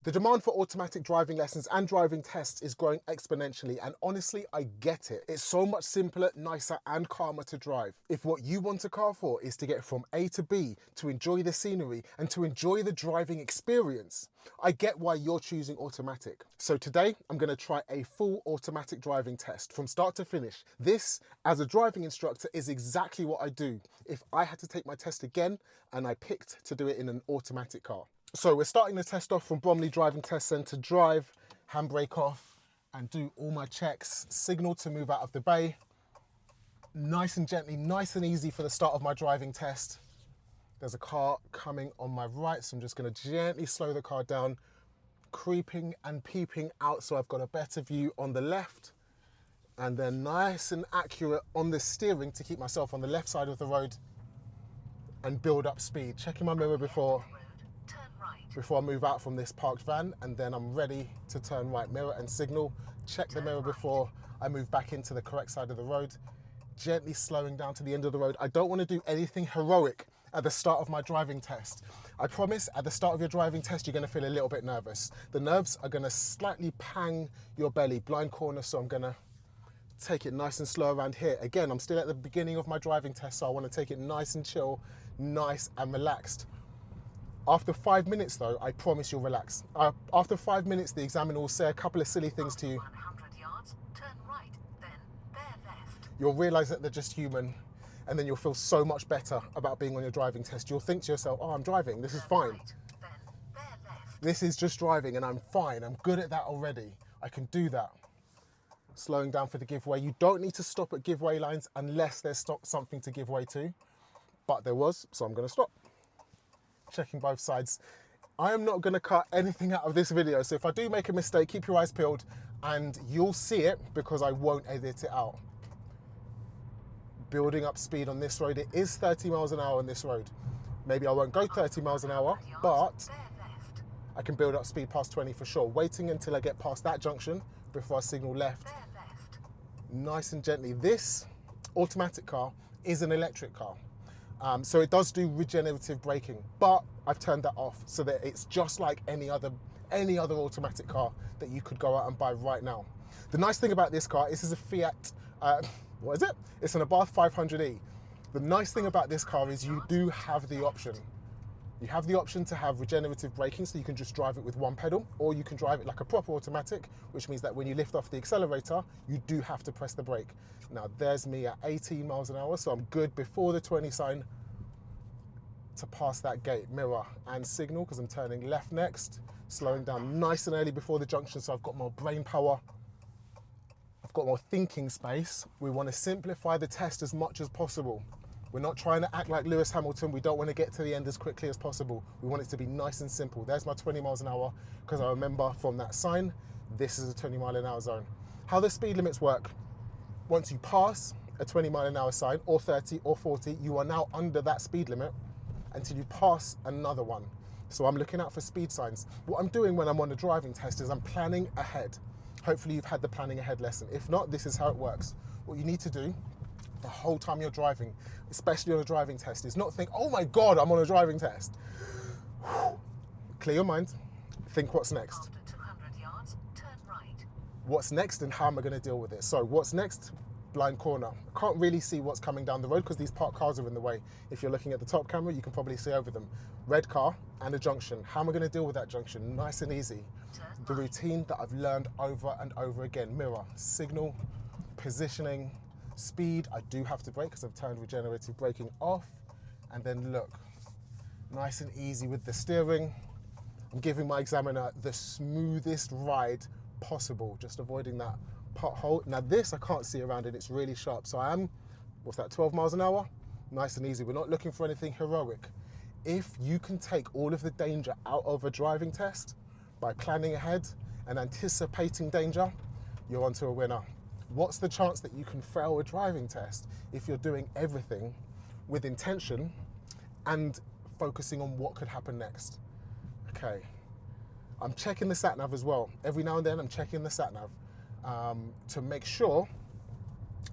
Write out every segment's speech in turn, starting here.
The demand for automatic driving lessons and driving tests is growing exponentially, and honestly, I get it. It's so much simpler, nicer, and calmer to drive. If what you want a car for is to get from A to B, to enjoy the scenery, and to enjoy the driving experience, I get why you're choosing automatic. So today, I'm going to try a full automatic driving test from start to finish. This, as a driving instructor, is exactly what I do if I had to take my test again and I picked to do it in an automatic car. So we're starting the test off from Bromley Driving Test Centre. Drive, handbrake off, and do all my checks. Signal to move out of the bay. Nice and gently, nice and easy for the start of my driving test. There's a car coming on my right, so I'm just going to gently slow the car down, creeping and peeping out so I've got a better view on the left. And then nice and accurate on the steering to keep myself on the left side of the road and build up speed. Checking my mirror before I move out from this parked van, and then I'm ready to turn right. Mirror and signal. Check the mirror before I move back into the correct side of the road. Gently slowing down to the end of the road. I don't want to do anything heroic at the start of my driving test. I promise at the start of your driving test, you're going to feel a little bit nervous. The nerves are going to slightly pang your belly, blind corner, so I'm going to take it nice and slow around here. Again, I'm still at the beginning of my driving test, so I want to take it nice and chill, nice and relaxed. After 5 minutes though, I promise you'll relax. After 5 minutes, the examiner will say a couple of silly things to you. 100 yards, turn right, then bear left. You'll realise that they're just human, and then you'll feel so much better about being on your driving test. You'll think to yourself, oh, I'm driving, this is fine. Right, then bear left. This is just driving and I'm fine. I'm good at that already. I can do that. Slowing down for the giveaway. You don't need to stop at giveaway lines unless there's something to give way to, but there was, so I'm going to stop. Checking both sides. I am not going to cut anything out of this video, so if I do make a mistake, keep your eyes peeled and you'll see it because I won't edit it out. Building up speed on this road. It is 30 miles an hour on this road. Maybe I won't go 30 miles an hour, but I can build up speed past 20 for sure. Waiting until I get past that junction before I signal left. Nice and gently. This automatic car is an electric car. So it does do regenerative braking, but I've turned that off so that it's just like any other automatic car that you could go out and buy right now. The nice thing about this car, this is a Fiat, what is it? It's an Abarth 500e. The nice thing about this car is you do have the option. You have the option to have regenerative braking, so you can just drive it with one pedal, or you can drive it like a proper automatic, which means that when you lift off the accelerator, you do have to press the brake. Now there's me at 18 miles an hour, so I'm good before the 20 sign to pass that gate. Mirror and signal, because I'm turning left next. Slowing down nice and early before the junction, so I've got more brain power. I've got more thinking space. We want to simplify the test as much as possible. We're not trying to act like Lewis Hamilton. We don't want to get to the end as quickly as possible. We want it to be nice and simple. There's my 20 miles an hour, because I remember from that sign, this is a 20 mile an hour zone. How the speed limits work: once you pass a 20 mile an hour sign, or 30 or 40, you are now under that speed limit until you pass another one. So I'm looking out for speed signs. What I'm doing when I'm on a driving test is I'm planning ahead. Hopefully you've had the planning ahead lesson. If not, this is how it works. What you need to do the whole time you're driving, especially on a driving test, is not think, oh my God, I'm on a driving test. Clear your mind, think what's next. After 200 yards, turn right. What's next and how am I going to deal with it? So what's next? Blind corner. I can't really see what's coming down the road because these parked cars are in the way. If you're looking at the top camera, you can probably see over them. Red car and a junction. How am I going to deal with that junction? Nice and easy. The routine that I've learned over and over again. Mirror, signal, positioning, speed. I do have to brake because I've turned regenerative braking off. And then look, nice and easy with the steering. I'm giving my examiner the smoothest ride possible, just avoiding that pothole. Now this, I can't see around it, it's really sharp. So I am, what's that, 12 miles an hour? Nice and easy. We're not looking for anything heroic. If you can take all of the danger out of a driving test by planning ahead and anticipating danger, you're onto a winner. What's the chance that you can fail a driving test if you're doing everything with intention and focusing on what could happen next? Okay, I'm checking the satnav as well. Every now and then I'm checking the satnav to make sure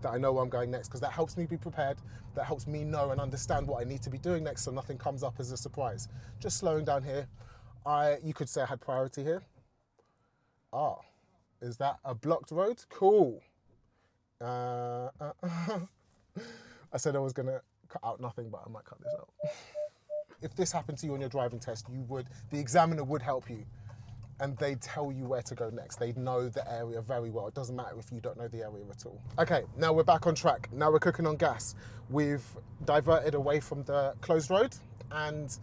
that I know where I'm going next, because that helps me be prepared, that helps me know and understand what I need to be doing next so nothing comes up as a surprise. Just slowing down here. You could say I had priority here. Ah, is that a blocked road? Cool. I said I was gonna cut out nothing, but I might cut this out. If this happened to you on your driving test, the examiner would help you, and they'd tell you where to go next. They'd know the area very well. It doesn't matter if you don't know the area at all. Okay, now we're back on track. Now we're cooking on gas. We've diverted away from the closed road, and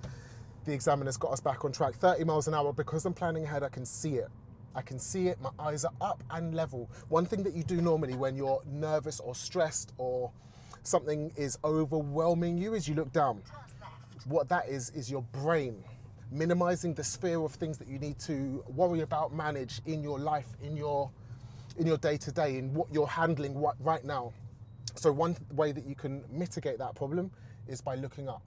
the examiner's got us back on track. 30 miles an hour. Because I'm planning ahead, I can see it. I can see it, my eyes are up and level. One thing that you do normally when you're nervous or stressed or something is overwhelming you is you look down. What that is your brain minimizing the sphere of things that you need to worry about, manage in your life, in your day-to-day, in what you're handling right now. So one way that you can mitigate that problem is by looking up.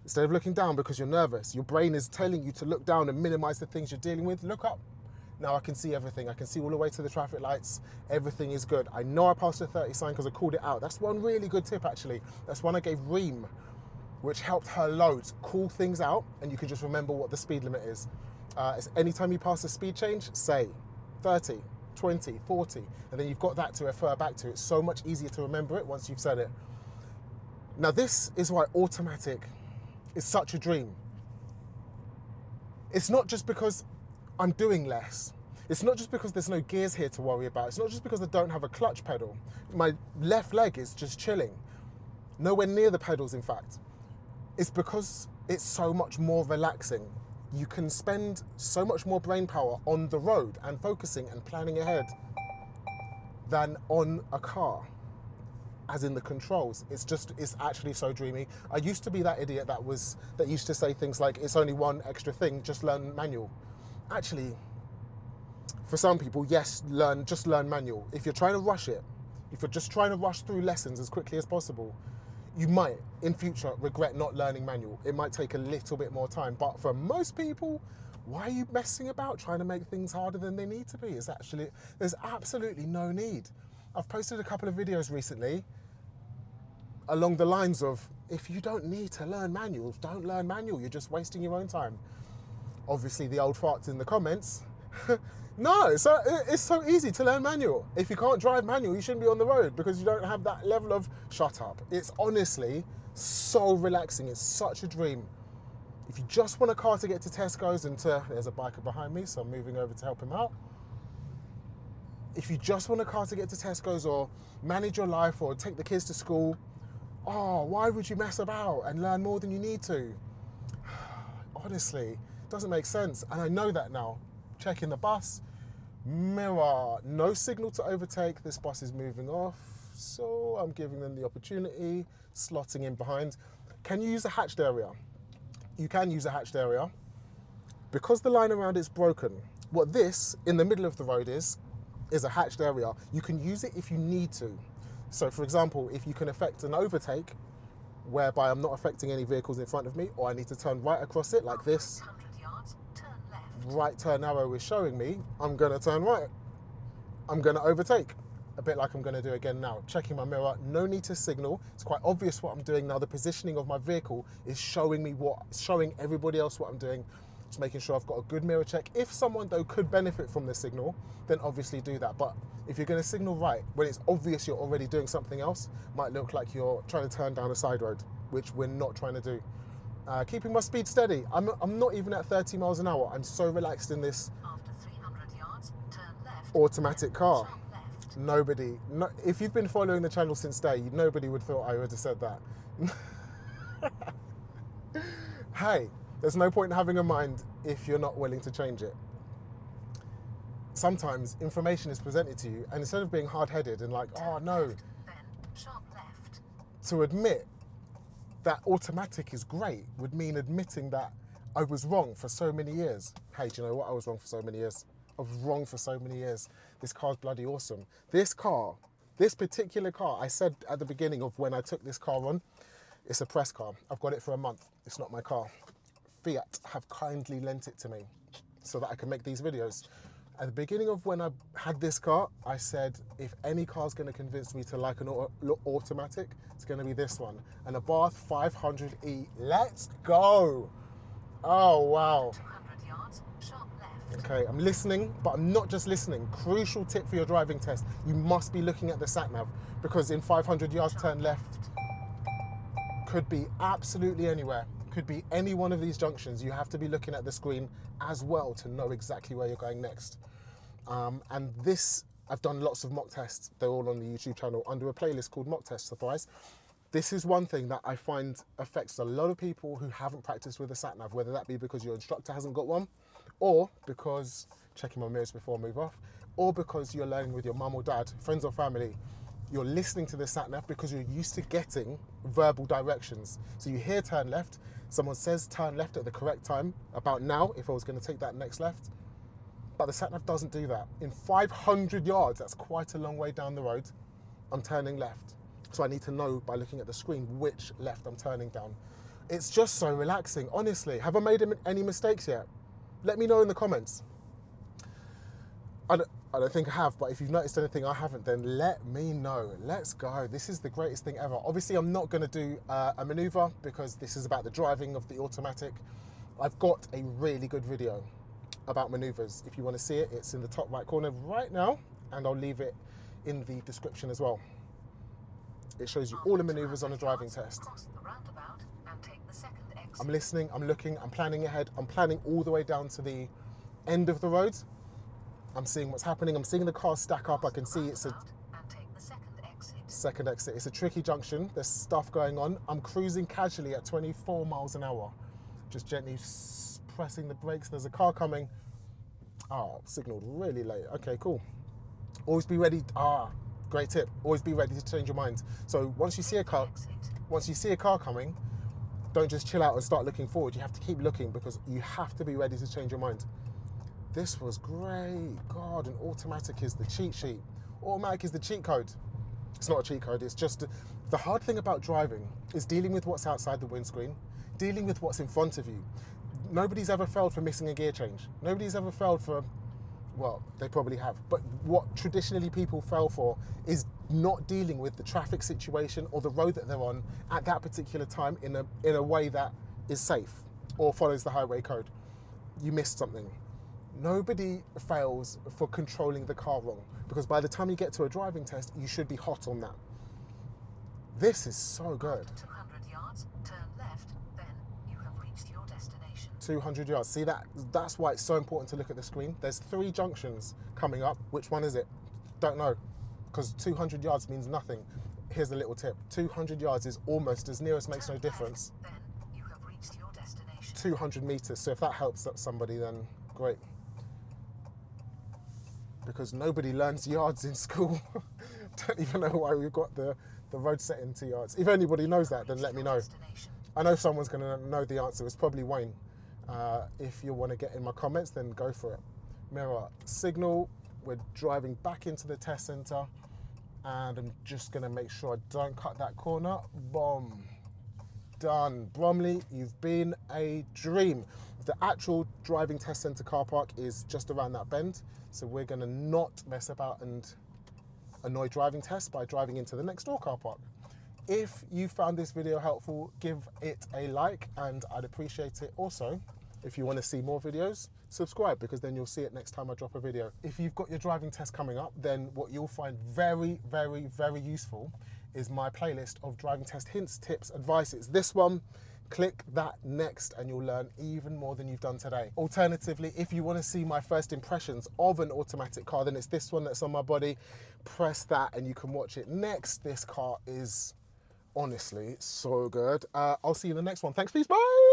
Instead of looking down because you're nervous, your brain is telling you to look down and minimize the things you're dealing with. Look up. Now I can see everything. I can see all the way to the traffic lights. Everything is good. I know I passed the 30 sign because I called it out. That's one really good tip, actually. That's one I gave Reem, which helped her loads. Call things out, and you can just remember what the speed limit is. Anytime you pass a speed change, say 30, 20, 40, and then you've got that to refer back to. It's so much easier to remember it once you've said it. Now this is why automatic is such a dream. It's not just because I'm doing less. It's not just because there's no gears here to worry about. It's not just because I don't have a clutch pedal. My left leg is just chilling. Nowhere near the pedals, in fact. It's because it's so much more relaxing. You can spend so much more brain power on the road and focusing and planning ahead than on a car, as in the controls. It's actually so dreamy. I used to be that idiot that used to say things like, it's only one extra thing, just learn manual. Actually, for some people, yes, just learn manual. If you're trying to rush it, if you're just trying to rush through lessons as quickly as possible, you might, in future, regret not learning manual. It might take a little bit more time, but for most people, why are you messing about trying to make things harder than they need to be? There's absolutely no need. I've posted a couple of videos recently along the lines of, if you don't need to learn manuals, don't learn manual. You're just wasting your own time. Obviously, the old farts in the comments. No, it's so easy to learn manual. If you can't drive manual, you shouldn't be on the road because you don't have that level of shut up. It's honestly so relaxing. It's such a dream. If you just want a car to get to Tesco's there's a biker behind me, so I'm moving over to help him out. If you just want a car to get to Tesco's or manage your life or take the kids to school, why would you mess about and learn more than you need to? Honestly, it doesn't make sense. And I know that now. Checking the bus, mirror, no signal to overtake. This bus is moving off, so I'm giving them the opportunity, slotting in behind. Can you use a hatched area? You can use a hatched area. Because the line around it's broken, what this, in the middle of the road is a hatched area. You can use it if you need to. So for example, if you can effect an overtake, whereby I'm not affecting any vehicles in front of me, or I need to turn right across it like this, 100 yards, turn left. right turn arrow is showing me, I'm gonna turn right. I'm gonna overtake, a bit like I'm gonna do again now. Checking my mirror, no need to signal. It's quite obvious what I'm doing now. The positioning of my vehicle is showing everybody else what I'm doing. Just making sure I've got a good mirror check. If someone though could benefit from the signal, then obviously do that. But if you're gonna signal right, when it's obvious you're already doing something else, might look like you're trying to turn down a side road, which we're not trying to do. Keeping my speed steady. I'm not even at 30 miles an hour. I'm so relaxed in this After 300 yards, turn left. automatic car. Sharp left. If you've been following the channel since day, nobody would thought I would have said that. Hey, there's no point in having a mind if you're not willing to change it. Sometimes information is presented to you, and instead of being hard-headed and like, oh no, Then sharp left. to admit that automatic is great would mean admitting that I was wrong for so many years. Hey, do you know what? I was wrong for so many years. I was wrong for so many years. This car's bloody awesome. This particular car, I said at the beginning of when I took this car on, it's a press car. I've got it for a month. It's not my car. Fiat have kindly lent it to me so that I can make these videos. At the beginning of when I had this car, I said, if any car's gonna convince me to like an automatic, it's gonna be this one. An Abarth 500e, let's go. Oh, wow. 200 yards, Okay, I'm listening, but I'm not just listening. Crucial tip for your driving test, you must be looking at the satnav, because in 500 yards turn left, could be absolutely anywhere. Could be any one of these junctions. You have to be looking at the screen as well to know exactly where you're going next. And this, I've done lots of mock tests. They're all on the YouTube channel under a playlist called Mock Test, surprise. This is one thing that I find affects a lot of people who haven't practiced with a satnav, whether that be because your instructor hasn't got one, or because, checking my mirrors before I move off, or because you're learning with your mum or dad, friends or family. You're listening to the satnav because you're used to getting verbal directions. So you hear turn left, someone says turn left at the correct time, about now, if I was going to take that next left. But the satnav doesn't do that. In 500 yards, that's quite a long way down the road, I'm turning left. So I need to know by looking at the screen which left I'm turning down. It's just so relaxing, honestly. Have I made any mistakes yet? Let me know in the comments. I don't think I have, but if you've noticed anything I haven't, then let me know. Let's go. This is the greatest thing ever. Obviously, I'm not going to do a manoeuvre because this is about the driving of the automatic. I've got a really good video about manoeuvres. If you want to see it, it's in the top right corner right now, and I'll leave it in the description as well. It shows you all the manoeuvres on a driving test. I'm listening, I'm looking, I'm planning ahead. I'm planning all the way down to the end of the road. I'm seeing what's happening. I'm seeing the cars stack up. I can see it's a second exit. It's a tricky junction. There's stuff going on. I'm cruising casually at 24 miles an hour. Just gently pressing the brakes. There's a car coming. Oh, signaled really late. Okay, cool. Always be ready. Great tip. Always be ready to change your mind. So once you see a car coming, don't just chill out and start looking forward. You have to keep looking because you have to be ready to change your mind. This was great. God, an automatic is the cheat sheet. Automatic is the cheat code. It's not a cheat code, it's just the hard thing about driving is dealing with what's outside the windscreen, dealing with what's in front of you. Nobody's ever failed for missing a gear change. Nobody's ever failed for, well, they probably have, but what traditionally people fail for is not dealing with the traffic situation or the road that they're on at that particular time in a way that is safe or follows the highway code. You missed something. Nobody fails for controlling the car wrong, because by the time you get to a driving test, you should be hot on that. This is so good. 200 yards, turn left, then you have reached your destination. 200 yards. See, that's why it's so important to look at the screen. There's 3 junctions coming up. Which one is it? Don't know, because 200 yards means nothing. Here's a little tip. 200 yards is almost as near as makes no difference. Then you have reached your destination. 200 meters. So if that helps somebody, then great. Because nobody learns yards in school. Don't even know why we've got the road set into yards. If anybody knows that, then let me know. I know someone's going to know the answer. It's probably Wayne. If you want to get in my comments, then go for it. Mirror signal. We're driving back into the test centre, and I'm just going to make sure I don't cut that corner. Boom. Done. Bromley, you've been a dream. The actual driving test centre car park is just around that bend, so we're going to not mess about and annoy driving tests by driving into the next door car park. If you found this video helpful, give it a like, and I'd appreciate it also if you want to see more videos, subscribe, because then you'll see it next time I drop a video. If you've got your driving test coming up, then what you'll find very, very, very useful is my playlist of driving test hints, tips, advices. This one, click that next and you'll learn even more than you've done today. Alternatively, if you want to see my first impressions of an automatic car, then it's this one that's on my body. Press that and you can watch it next. This car is honestly so good. I'll see you in the next one. Thanks, peace, bye.